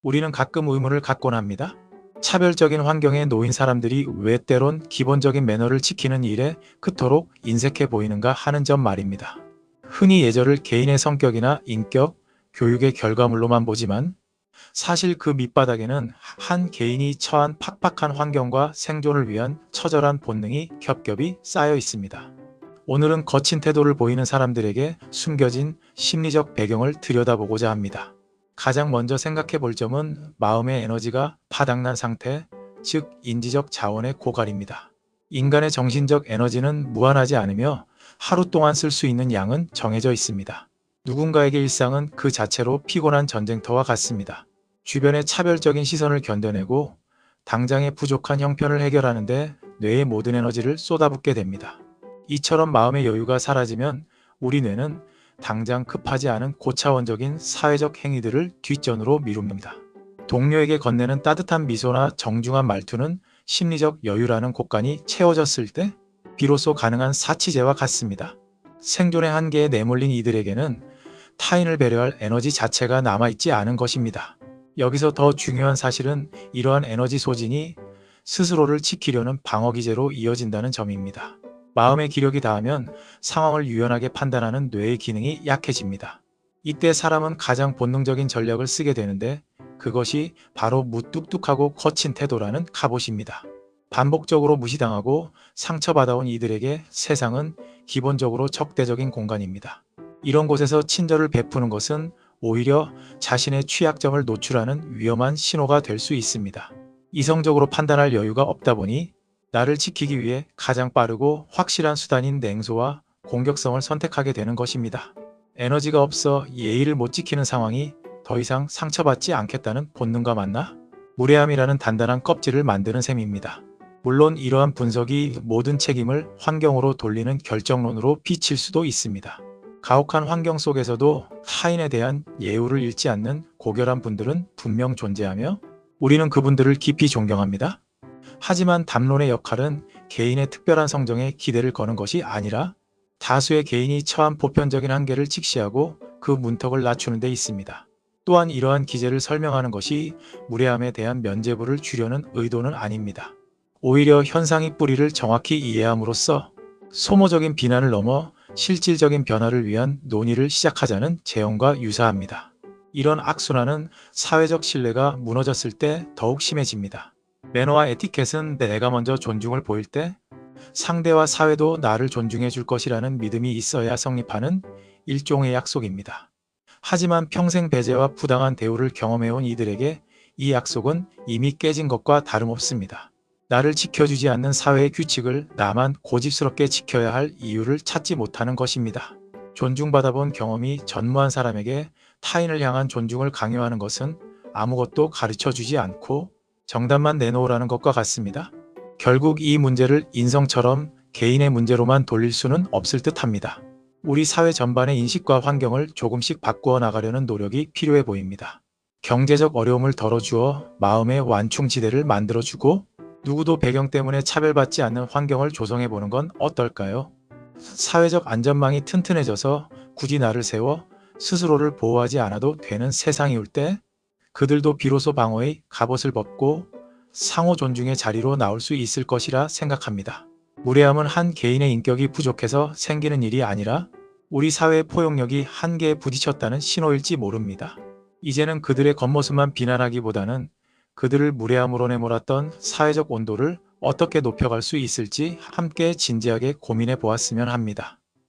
우리는 가끔 의문을 갖곤 합니다. 차별적인 환경에 놓인 사람들이 왜 때론 기본적인 매너를 지키는 일에 그토록 인색해 보이는가 하는 점 말입니다. 흔히 예절을 개인의 성격이나 인격, 교육의 결과물로만 보지만 사실 그 밑바닥에는 한 개인이 처한 팍팍한 환경과 생존을 위한 처절한 본능이 겹겹이 쌓여 있습니다. 오늘은 거친 태도를 보이는 사람들에게 숨겨진 심리적 배경을 들여다보고자 합니다. 가장 먼저 생각해 볼 점은 마음의 에너지가 바닥난 상태, 즉 인지적 자원의 고갈입니다. 인간의 정신적 에너지는 무한하지 않으며 하루 동안 쓸 수 있는 양은 정해져 있습니다. 누군가에게 일상은 그 자체로 피곤한 전쟁터와 같습니다. 주변의 차별적인 시선을 견뎌내고 당장의 부족한 형편을 해결하는데 뇌의 모든 에너지를 쏟아붓게 됩니다. 이처럼 마음의 여유가 사라지면 우리 뇌는 당장 급하지 않은 고차원적인 사회적 행위들을 뒷전으로 미룹니다. 동료에게 건네는 따뜻한 미소나 정중한 말투는 심리적 여유라는 곳간이 채워졌을 때 비로소 가능한 사치제와 같습니다. 생존의 한계에 내몰린 이들에게는 타인을 배려할 에너지 자체가 남아있지 않은 것입니다. 여기서 더 중요한 사실은 이러한 에너지 소진이 스스로를 지키려는 방어기제로 이어진다는 점입니다. 마음의 기력이 닿으면 상황을 유연하게 판단하는 뇌의 기능이 약해집니다. 이때 사람은 가장 본능적인 전략을 쓰게 되는데 그것이 바로 무뚝뚝하고 거친 태도라는 갑옷입니다. 반복적으로 무시당하고 상처받아온 이들에게 세상은 기본적으로 적대적인 공간입니다. 이런 곳에서 친절을 베푸는 것은 오히려 자신의 취약점을 노출하는 위험한 신호가 될 수 있습니다. 이성적으로 판단할 여유가 없다 보니 나를 지키기 위해 가장 빠르고 확실한 수단인 냉소와 공격성을 선택하게 되는 것입니다. 에너지가 없어 예의를 못 지키는 상황이 더 이상 상처받지 않겠다는 본능과 맞나? 무례함이라는 단단한 껍질을 만드는 셈입니다. 물론 이러한 분석이 모든 책임을 환경으로 돌리는 결정론으로 비칠 수도 있습니다. 가혹한 환경 속에서도 타인에 대한 예우를 잃지 않는 고결한 분들은 분명 존재하며 우리는 그분들을 깊이 존경합니다. 하지만 담론의 역할은 개인의 특별한 성정에 기대를 거는 것이 아니라 다수의 개인이 처한 보편적인 한계를 직시하고 그 문턱을 낮추는 데 있습니다. 또한 이러한 기제를 설명하는 것이 무례함에 대한 면죄부를 주려는 의도는 아닙니다. 오히려 현상의 뿌리를 정확히 이해함으로써 소모적인 비난을 넘어 실질적인 변화를 위한 논의를 시작하자는 제언과 유사합니다. 이런 악순환은 사회적 신뢰가 무너졌을 때 더욱 심해집니다. 매너와 에티켓은 내가 먼저 존중을 보일 때 상대와 사회도 나를 존중해 줄 것이라는 믿음이 있어야 성립하는 일종의 약속입니다. 하지만 평생 배제와 부당한 대우를 경험해온 이들에게 이 약속은 이미 깨진 것과 다름없습니다. 나를 지켜주지 않는 사회의 규칙을 나만 고집스럽게 지켜야 할 이유를 찾지 못하는 것입니다. 존중받아본 경험이 전무한 사람에게 타인을 향한 존중을 강요하는 것은 아무것도 가르쳐주지 않고 정답만 내놓으라는 것과 같습니다. 결국 이 문제를 인성처럼 개인의 문제로만 돌릴 수는 없을 듯합니다. 우리 사회 전반의 인식과 환경을 조금씩 바꾸어 나가려는 노력이 필요해 보입니다. 경제적 어려움을 덜어주어 마음의 완충지대를 만들어주고 누구도 배경 때문에 차별받지 않는 환경을 조성해보는 건 어떨까요? 사회적 안전망이 튼튼해져서 굳이 나를 세워 스스로를 보호하지 않아도 되는 세상이 올 때 그들도 비로소 방어의 갑옷을 벗고 상호 존중의 자리로 나올 수 있을 것이라 생각합니다. 무례함은 한 개인의 인격이 부족해서 생기는 일이 아니라 우리 사회의 포용력이 한계에 부딪혔다는 신호일지 모릅니다. 이제는 그들의 겉모습만 비난하기보다는 그들을 무례함으로 내몰았던 사회적 온도를 어떻게 높여갈 수 있을지 함께 진지하게 고민해 보았으면 합니다.